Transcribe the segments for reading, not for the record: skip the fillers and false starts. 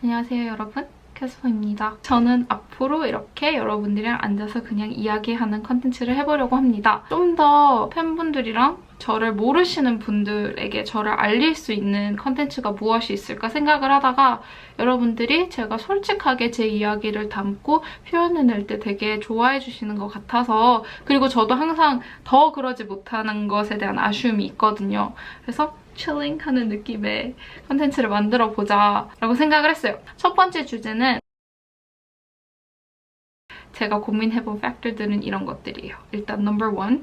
안녕하세요 여러분, 캐스퍼입니다. 저는 앞으로 이렇게 여러분들이랑 앉아서 그냥 이야기하는 컨텐츠를 해보려고 합니다. 좀 더 팬분들이랑 저를 모르시는 분들에게 저를 알릴 수 있는 컨텐츠가 무엇이 있을까 생각을 하다가 여러분들이 제가 솔직하게 제 이야기를 담고 표현해낼 때 되게 좋아해 주시는 것 같아서, 그리고 저도 항상 더 그러지 못하는 것에 대한 아쉬움이 있거든요. 그래서 칠링하는 느낌의 컨텐츠를 만들어보자 라고 생각을 했어요. 첫 번째 주제는 제가 고민해본 팩tor들은 이런 것들이에요. 일단 넘버 1,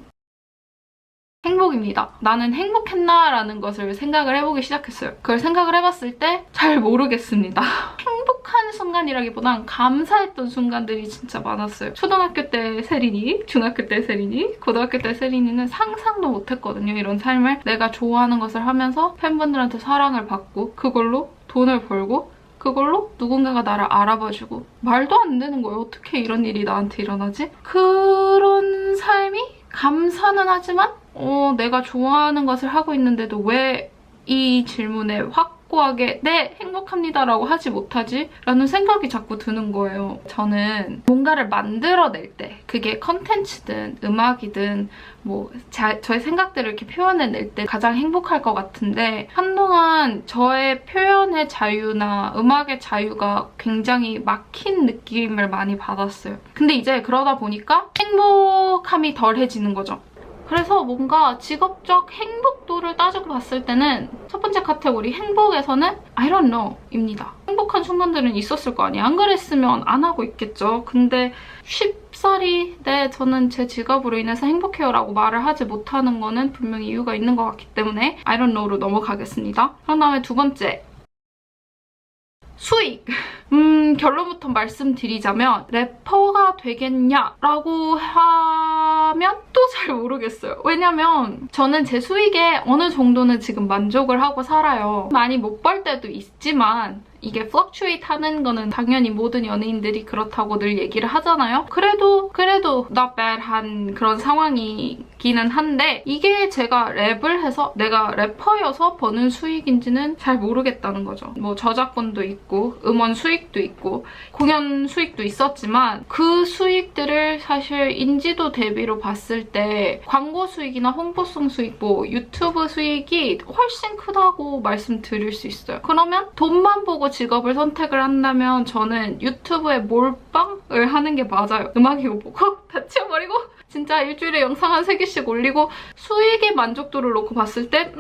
행복입니다. 나는 행복했나? 라는 것을 생각을 해보기 시작했어요. 그걸 생각을 해봤을 때 잘 모르겠습니다. 행복한 순간이라기보단 감사했던 순간들이 진짜 많았어요. 초등학교 때 세린이, 중학교 때 세린이, 고등학교 때 세린이는 상상도 못했거든요. 이런 삶을 내가 좋아하는 것을 하면서 팬분들한테 사랑을 받고 그걸로 돈을 벌고 그걸로 누군가가 나를 알아봐주고, 말도 안 되는 거예요. 어떻게 이런 일이 나한테 일어나지? 그런 삶이 감사는 하지만 내가 좋아하는 것을 하고 있는데도 왜 이 질문에 확고하게 네, 행복합니다라고 하지 못하지? 라는 생각이 자꾸 드는 거예요. 저는 뭔가를 만들어낼 때, 그게 컨텐츠든 음악이든 뭐 저의 생각들을 이렇게 표현해낼 때 가장 행복할 것 같은데, 한동안 저의 표현의 자유나 음악의 자유가 굉장히 막힌 느낌을 많이 받았어요. 근데 이제 그러다 보니까 행복함이 덜해지는 거죠. 그래서 뭔가 직업적 행복도를 따지고 봤을 때는 첫 번째 카테고리 행복에서는 I don't know 입니다. 행복한 순간들은 있었을 거 아니에요. 안 그랬으면 안 하고 있겠죠. 근데 쉽사리 네, 저는 제 직업으로 인해서 행복해요 라고 말을 하지 못하는 거는 분명히 이유가 있는 것 같기 때문에 I don't know로 넘어가겠습니다. 그런 다음에 두 번째, 수익! 결론부터 말씀드리자면 래퍼가 되겠냐라고 하면 또 잘 모르겠어요. 왜냐면 저는 제 수익에 어느 정도는 지금 만족을 하고 살아요. 많이 못 벌 때도 있지만 이게 fluctuate 하는 거는 당연히 모든 연예인들이 그렇다고 늘 얘기를 하잖아요. 그래도 not bad 한 그런 상황이기는 한데, 이게 제가 랩을 해서 내가 래퍼여서 버는 수익인지는 잘 모르겠다는 거죠. 뭐 저작권도 있고 음원 수익도 있고 공연 수익도 있었지만 그 수익들을 사실 인지도 대비로 봤을 때 광고 수익이나 홍보성 수익, 뭐 유튜브 수익이 훨씬 크다고 말씀드릴 수 있어요. 그러면 돈만 보고 직업을 선택을 한다면 저는 유튜브에 몰빵을 하는 게 맞아요. 음악이고 뭐고 다 치워버리고 진짜 일주일에 영상 한 3개씩 올리고 수익의 만족도를 놓고 봤을 때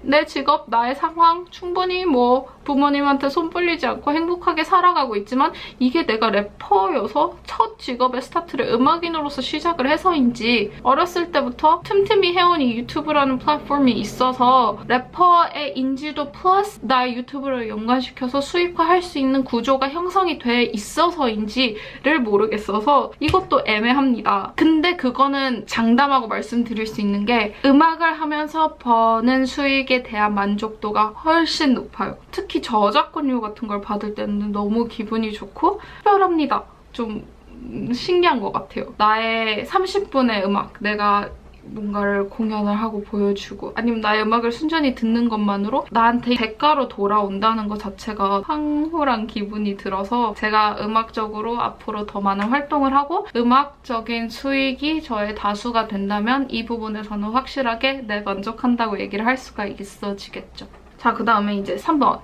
내 직업, 나의 상황 충분히 뭐 부모님한테 손 벌리지 않고 행복하게 살아가고 있지만, 이게 내가 래퍼여서 첫 직업의 스타트를 음악인으로서 시작을 해서인지 어렸을 때부터 틈틈이 해온 이 유튜브라는 플랫폼이 있어서 래퍼의 인지도 플러스 나의 유튜브를 연관시켜서 수익화할 수 있는 구조가 형성이 돼 있어서인지를 모르겠어서 이것도 애매합니다. 근데 그거는 장담하고 말씀드릴 수 있는 게 음악을 하면서 버는 수익에 대한 만족도가 훨씬 높아요. 특히 저작권료 같은 걸 받을 때는 너무 기분이 좋고 특별합니다. 좀 신기한 것 같아요. 나의 30분의 음악, 내가 뭔가를 공연을 하고 보여주고 아니면 나의 음악을 순전히 듣는 것만으로 나한테 대가로 돌아온다는 것 자체가 황홀한 기분이 들어서, 제가 음악적으로 앞으로 더 많은 활동을 하고 음악적인 수익이 저의 다수가 된다면 이 부분에서는 확실하게 네, 만족한다고 얘기를 할 수가 있어지겠죠. 자, 그 다음에 이제 3번.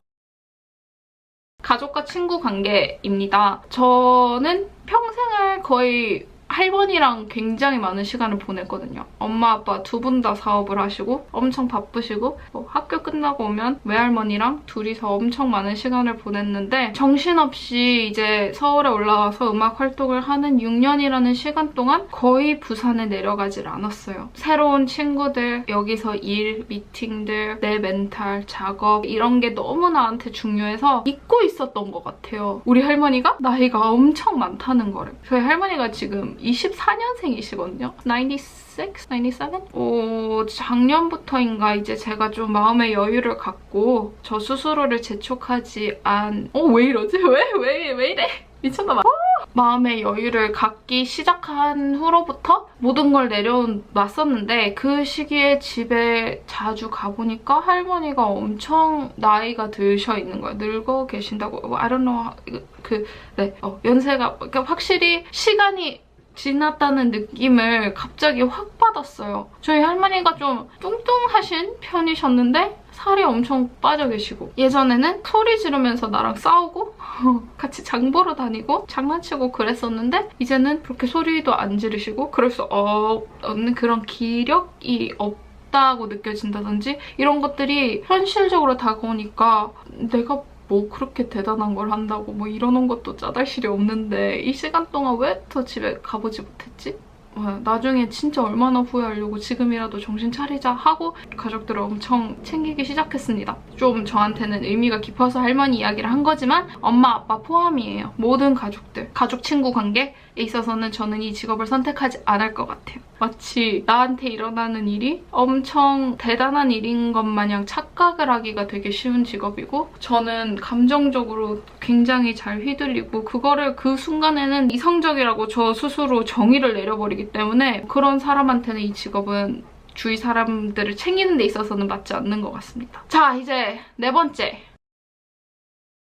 가족과 친구 관계입니다. 저는 평생을 거의 할머니랑 굉장히 많은 시간을 보냈거든요. 엄마, 아빠 두 분 다 사업을 하시고 엄청 바쁘시고 학교 끝나고 오면 외할머니랑 둘이서 엄청 많은 시간을 보냈는데, 정신없이 이제 서울에 올라와서 음악 활동을 하는 6년이라는 시간 동안 거의 부산에 내려가질 않았어요. 새로운 친구들, 여기서 일, 미팅들, 내 멘탈, 작업 이런 게 너무 나한테 중요해서 잊고 있었던 것 같아요. 우리 할머니가 나이가 엄청 많다는 거를. 저희 할머니가 지금 24년생이시거든요. 96? 97? 작년부터인가 이제 제가 좀 마음의 여유를 갖고 저 스스로를 재촉하지 왜 이러지? 왜 이래? 미쳤나봐. 마음의 여유를 갖기 시작한 후로부터 모든 걸 내려놨었는데 그 시기에 집에 자주 가보니까 할머니가 엄청 나이가 드셔 있는 거예요. 늙어 계신다고. I don't know. 연세가 그러니까 확실히 시간이 지났다는 느낌을 갑자기 확 받았어요. 저희 할머니가 좀 뚱뚱하신 편이셨는데 살이 엄청 빠져 계시고 예전에는 소리 지르면서 나랑 싸우고 같이 장 보러 다니고 장난치고 그랬었는데 이제는 그렇게 소리도 안 지르시고 그럴 수 없는 그런 기력이 없다고 느껴진다든지 이런 것들이 현실적으로 다가오니까 내가 뭐 그렇게 대단한 걸 한다고 뭐 이러는 것도 짜잘실이 없는데 이 시간 동안 왜 더 집에 가보지 못했지? 나중에 진짜 얼마나 후회하려고 지금이라도 정신 차리자 하고 가족들을 엄청 챙기기 시작했습니다. 좀 저한테는 의미가 깊어서 할머니 이야기를 한 거지만 엄마, 아빠 포함이에요. 모든 가족들, 가족, 친구 관계에 있어서는 저는 이 직업을 선택하지 않을 것 같아요. 마치 나한테 일어나는 일이 엄청 대단한 일인 것 마냥 착각을 하기가 되게 쉬운 직업이고 저는 감정적으로 굉장히 잘 휘둘리고 그거를 그 순간에는 이성적이라고 저 스스로 정의를 내려버리기 때문에 그런 사람한테는 이 직업은 주위 사람들을 챙기는 데 있어서는 맞지 않는 것 같습니다. 자, 이제 네 번째.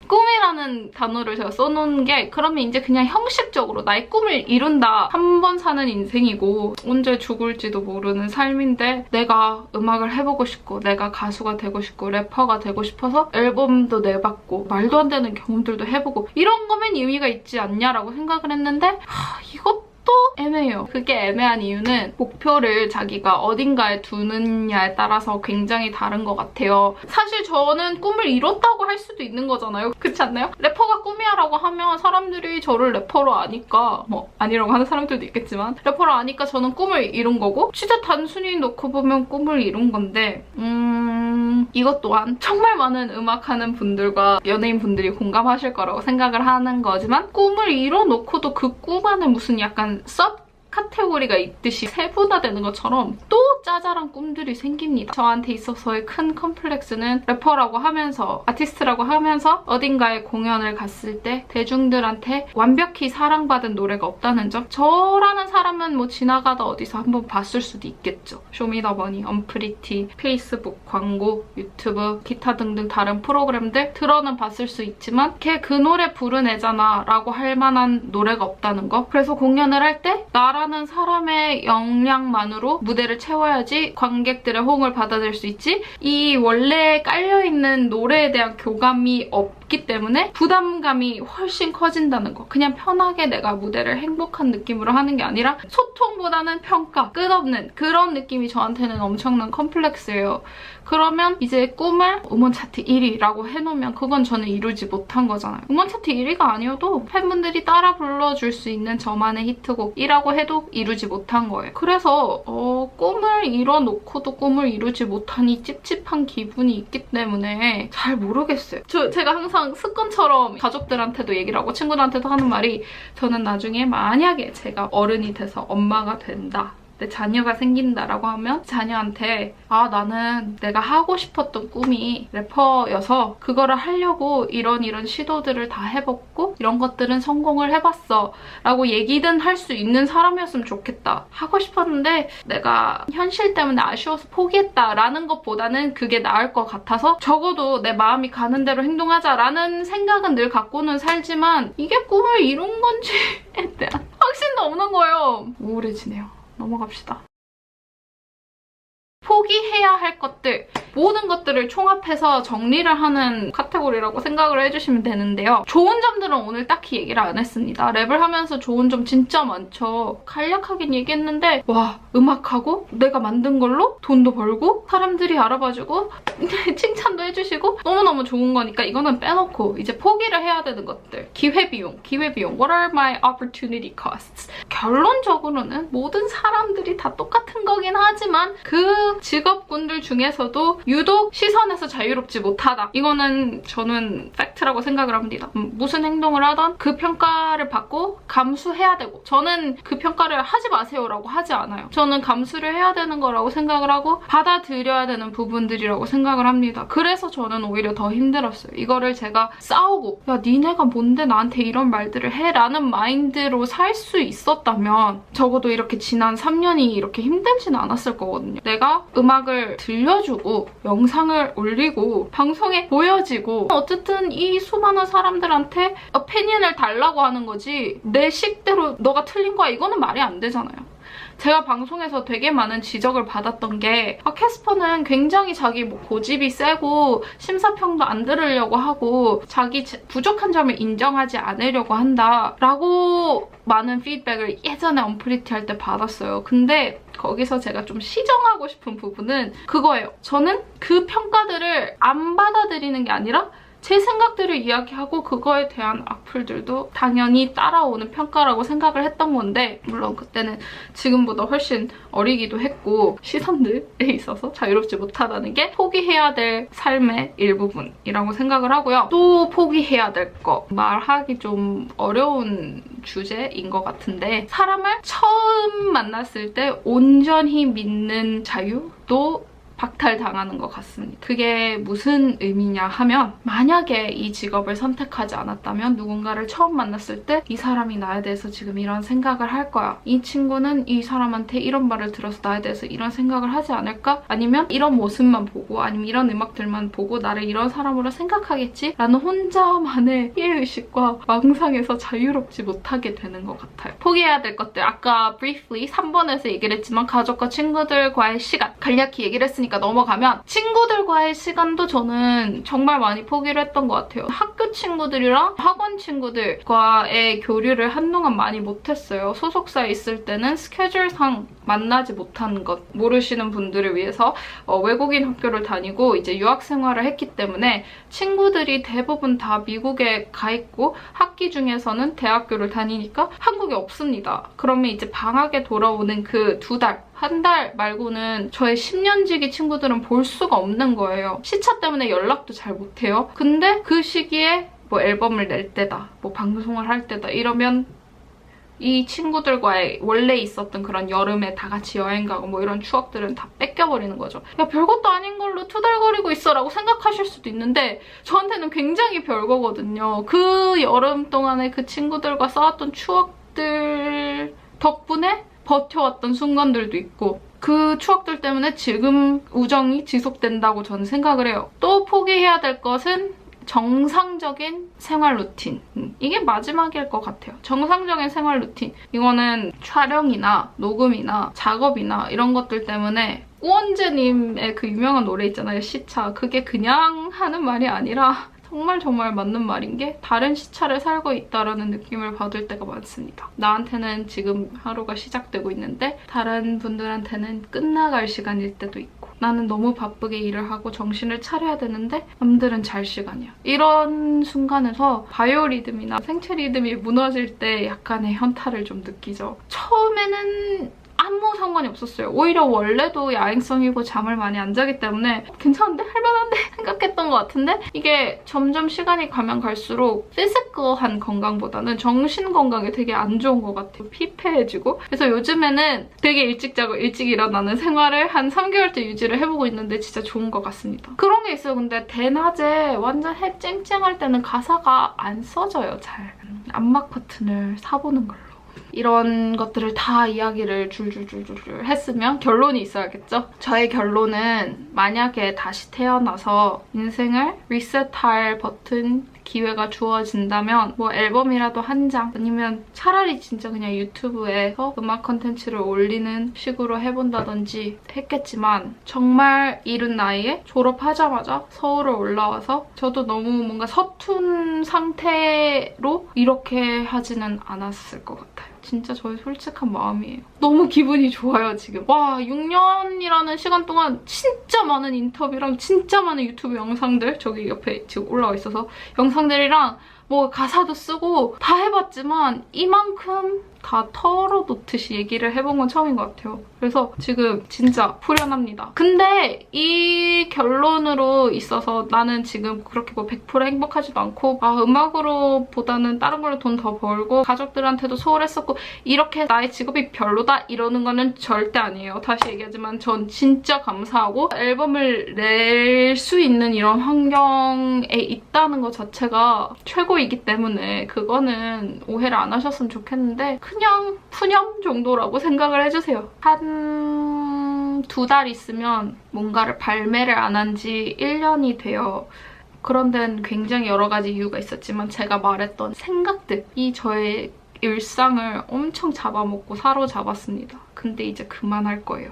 꿈이라는 단어를 제가 써놓은 게 그러면 이제 그냥 형식적으로 나의 꿈을 이룬다. 한 번 사는 인생이고 언제 죽을지도 모르는 삶인데 내가 음악을 해보고 싶고 내가 가수가 되고 싶고 래퍼가 되고 싶어서 앨범도 내봤고 말도 안 되는 경험들도 해보고 이런 거면 의미가 있지 않냐라고 생각을 했는데 이것도 애매해요. 그게 애매한 이유는 목표를 자기가 어딘가에 두느냐에 따라서 굉장히 다른 것 같아요. 사실 저는 꿈을 이뤘다고 할 수도 있는 거잖아요. 그렇지 않나요? 래퍼가 꿈이야 라고 하면 사람들이 저를 래퍼로 아니까 뭐 아니라고 하는 사람들도 있겠지만 래퍼로 아니까 저는 꿈을 이룬 거고 진짜 단순히 놓고 보면 꿈을 이룬 건데 이것 또한 정말 많은 음악하는 분들과 연예인 분들이 공감하실 거라고 생각을 하는 거지만 꿈을 이뤄놓고도 그 꿈 안에 무슨 약간 섭 카테고리가 있듯이 세분화되는 것처럼 또 짜잘한 꿈들이 생깁니다. 저한테 있어서의 큰 컴플렉스는 래퍼라고 하면서 아티스트라고 하면서 어딘가에 공연을 갔을 때 대중들한테 완벽히 사랑받은 노래가 없다는 점. 저라는 사람은 뭐 지나가다 어디서 한번 봤을 수도 있겠죠. 쇼미더머니, 언프리티, 페이스북 광고, 유튜브, 기타 등등 다른 프로그램들 들어는 봤을 수 있지만 걔 그 노래 부른 애잖아 라고 할 만한 노래가 없다는 거. 그래서 공연을 할 때 나라는 사람의 역량만으로 무대를 채워야지 관객들의 호응을 받아들일 수 있지 이 원래 깔려있는 노래에 대한 교감이 없기 때문에 부담감이 훨씬 커진다는 거. 그냥 편하게 내가 무대를 행복한 느낌으로 하는 게 아니라 소통보다는 평가, 끝없는 그런 느낌이 저한테는 엄청난 컴플렉스예요. 그러면 이제 꿈을 음원 차트 1위라고 해놓으면 그건 저는 이루지 못한 거잖아요. 음원 차트 1위가 아니어도 팬분들이 따라 불러줄 수 있는 저만의 히트곡이라고 해도 이루지 못한 거예요. 그래서 꿈을 이뤄놓고도 꿈을 이루지 못한 이 찝찝한 기분이 있기 때문에 잘 모르겠어요. 제가 항상 습관처럼 가족들한테도 얘기를 하고 친구들한테도 하는 말이 저는 나중에 만약에 제가 어른이 돼서 엄마가 된다. 내 자녀가 생긴다라고 하면 자녀한테 나는 내가 하고 싶었던 꿈이 래퍼여서 그거를 하려고 이런 시도들을 다 해봤고 이런 것들은 성공을 해봤어 라고 얘기든 할 수 있는 사람이었으면 좋겠다. 하고 싶었는데 내가 현실 때문에 아쉬워서 포기했다라는 것보다는 그게 나을 것 같아서 적어도 내 마음이 가는 대로 행동하자라는 생각은 늘 갖고는 살지만 이게 꿈을 이룬 건지에 대한 확신도 없는 거예요. 우울해지네요. 넘어갑시다. 포기해야 할 것들, 모든 것들을 총합해서 정리를 하는 카테고리라고 생각을 해주시면 되는데요. 좋은 점들은 오늘 딱히 얘기를 안 했습니다. 랩을 하면서 좋은 점 진짜 많죠. 간략하긴 얘기했는데 와, 음악하고 내가 만든 걸로 돈도 벌고 사람들이 알아봐주고 칭찬도 해주시고 너무너무 좋은 거니까 이거는 빼놓고 이제 포기를 해야 되는 것들. 기회비용. What are my opportunity costs? 결론적으로는 모든 사람들이 다 똑같은 거긴 하지만 그 직업군들 중에서도 유독 시선에서 자유롭지 못하다. 이거는 저는 팩트라고 생각을 합니다. 무슨 행동을 하던 그 평가를 받고 감수해야 되고, 저는 그 평가를 하지 마세요라고 하지 않아요. 저는 감수를 해야 되는 거라고 생각을 하고 받아들여야 되는 부분들이라고 생각을 합니다. 그래서 저는 오히려 더 힘들었어요. 이거를 제가 싸우고 야 니네가 뭔데 나한테 이런 말들을 해? 라는 마인드로 살 수 있었다면 적어도 이렇게 지난 3년이 이렇게 힘들진 않았을 거거든요. 내가 음악을 들려주고 영상을 올리고 방송에 보여지고 어쨌든 이 수많은 사람들한테 오피니언을 달라고 하는 거지 내 식대로 너가 틀린 거야 이거는 말이 안 되잖아요. 제가 방송에서 되게 많은 지적을 받았던 게 캐스퍼는 굉장히 자기 뭐 고집이 세고 심사평도 안 들으려고 하고 자기 부족한 점을 인정하지 않으려고 한다 라고 많은 피드백을 예전에 언프리티 할 때 받았어요. 근데 거기서 제가 좀 시정하고 싶은 부분은 그거예요. 저는 그 평가들을 안 받아들이는 게 아니라 제 생각들을 이야기하고 그거에 대한 악플들도 당연히 따라오는 평가라고 생각을 했던 건데, 물론 그때는 지금보다 훨씬 어리기도 했고 시선들에 있어서 자유롭지 못하다는 게 포기해야 될 삶의 일부분이라고 생각을 하고요. 또 포기해야 될 거, 말하기 좀 어려운 주제인 것 같은데, 사람을 처음 만났을 때 온전히 믿는 자유도 박탈당하는 것 같습니다. 그게 무슨 의미냐 하면, 만약에 이 직업을 선택하지 않았다면 누군가를 처음 만났을 때 이 사람이 나에 대해서 지금 이런 생각을 할 거야. 이 친구는 이 사람한테 이런 말을 들어서 나에 대해서 이런 생각을 하지 않을까? 아니면 이런 모습만 보고 아니면 이런 음악들만 보고 나를 이런 사람으로 생각하겠지? 라는 혼자만의 피해의식과 망상에서 자유롭지 못하게 되는 것 같아요. 포기해야 될 것들, 아까 briefly 3번에서 얘기를 했지만 가족과 친구들과의 시간, 간략히 얘기를 했으니까 넘어가면, 친구들과의 시간도 저는 정말 많이 포기를 했던 것 같아요. 학교 친구들이랑 학원 친구들과의 교류를 한동안 많이 못했어요. 소속사에 있을 때는 스케줄상 만나지 못한 것, 모르시는 분들을 위해서 외국인 학교를 다니고 이제 유학 생활을 했기 때문에 친구들이 대부분 다 미국에 가 있고 학기 중에서는 대학교를 다니니까 한국에 없습니다. 그러면 이제 방학에 돌아오는 그 2달, 한 달 말고는 저의 10년지기 친구들은 볼 수가 없는 거예요. 시차 때문에 연락도 잘 못해요. 근데 그 시기에 뭐 앨범을 낼 때다, 뭐 방송을 할 때다 이러면 이 친구들과의 원래 있었던 그런 여름에 다 같이 여행 가고 뭐 이런 추억들은 다 뺏겨버리는 거죠. 야, 별것도 아닌 걸로 투덜거리고 있어 라고 생각하실 수도 있는데 저한테는 굉장히 별거거든요. 그 여름 동안에 그 친구들과 쌓았던 추억들 덕분에 버텨왔던 순간들도 있고, 그 추억들 때문에 지금 우정이 지속된다고 저는 생각을 해요. 또 포기해야 될 것은 정상적인 생활 루틴. 이게 마지막일 것 같아요. 정상적인 생활 루틴. 이거는 촬영이나 녹음이나 작업이나 이런 것들 때문에 우원재님의 그 유명한 노래 있잖아요. 시차. 그게 그냥 하는 말이 아니라 정말 맞는 말인 게 다른 시차를 살고 있다라는 느낌을 받을 때가 많습니다. 나한테는 지금 하루가 시작되고 있는데 다른 분들한테는 끝나갈 시간일 때도 있고, 나는 너무 바쁘게 일을 하고 정신을 차려야 되는데 남들은 잘 시간이야. 이런 순간에서 바이오리듬이나 생체 리듬이 무너질 때 약간의 현타를 좀 느끼죠. 처음에는 아무 상관이 없었어요. 오히려 원래도 야행성이고 잠을 많이 안 자기 때문에 괜찮은데? 할만한데? 생각했던 것 같은데 이게 점점 시간이 가면 갈수록 피지컬한 건강보다는 정신 건강에 되게 안 좋은 것 같아요. 피폐해지고. 그래서 요즘에는 되게 일찍 자고 일찍 일어나는 생활을 한 3개월째 유지를 해보고 있는데 진짜 좋은 것 같습니다. 그런 게 있어요. 근데 대낮에 완전 해 쨍쨍할 때는 가사가 안 써져요, 잘. 암막 커튼을 사보는 걸로. 이런 것들을 다 이야기를 줄줄줄줄 했으면 결론이 있어야겠죠? 저의 결론은, 만약에 다시 태어나서 인생을 리셋할 버튼 기회가 주어진다면 뭐 앨범이라도 한 장, 아니면 차라리 진짜 그냥 유튜브에서 음악 컨텐츠를 올리는 식으로 해본다든지 했겠지만, 정말 이른 나이에 졸업하자마자 서울을 올라와서 저도 너무 뭔가 서툰 상태로 이렇게 하지는 않았을 것 같아요. 진짜 저의 솔직한 마음이에요. 너무 기분이 좋아요, 지금. 와, 6년이라는 시간 동안 진짜 많은 인터뷰랑 진짜 많은 유튜브 영상들, 저기 옆에 지금 올라와 있어서 영상들이랑 뭐 가사도 쓰고 다 해봤지만 이만큼 다 털어놓듯이 얘기를 해본 건 처음인 것 같아요. 그래서 지금 진짜 후련합니다. 근데 이 결론으로 있어서 나는 지금 그렇게 뭐 100% 행복하지도 않고 음악으로 보다는 다른 걸로 돈 더 벌고 가족들한테도 소홀했었고 이렇게 나의 직업이 별로다 이러는 거는 절대 아니에요. 다시 얘기하지만 전 진짜 감사하고 앨범을 낼 수 있는 이런 환경에 있다는 것 자체가 최고이기 때문에 그거는 오해를 안 하셨으면 좋겠는데 그냥 푸념 정도라고 생각을 해주세요. 한 2달 있으면 뭔가를 발매를 안 한 지 1년이 돼요. 그런 데는 굉장히 여러 가지 이유가 있었지만 제가 말했던 생각들이 저의 일상을 엄청 잡아먹고 사로잡았습니다. 근데 이제 그만할 거예요.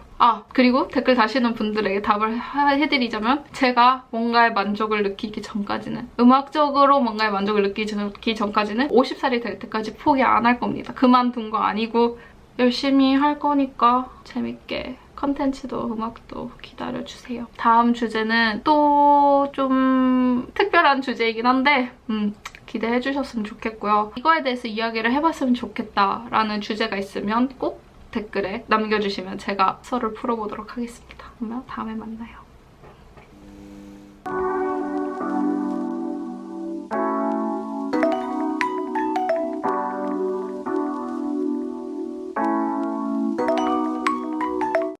그리고 댓글 다시는 분들에게 답을 해드리자면 제가 뭔가의 만족을 느끼기 전까지는 음악적으로 뭔가의 만족을 느끼기 전까지는 50살이 될 때까지 포기 안 할 겁니다. 그만둔 거 아니고 열심히 할 거니까 재밌게 컨텐츠도 음악도 기다려주세요. 다음 주제는 또 좀 특별한 주제이긴 한데 기대해주셨으면 좋겠고요. 이거에 대해서 이야기를 해봤으면 좋겠다라는 주제가 있으면 꼭 댓글에 남겨주시면 제가 썰을 풀어보도록 하겠습니다. 그러면 다음에 만나요.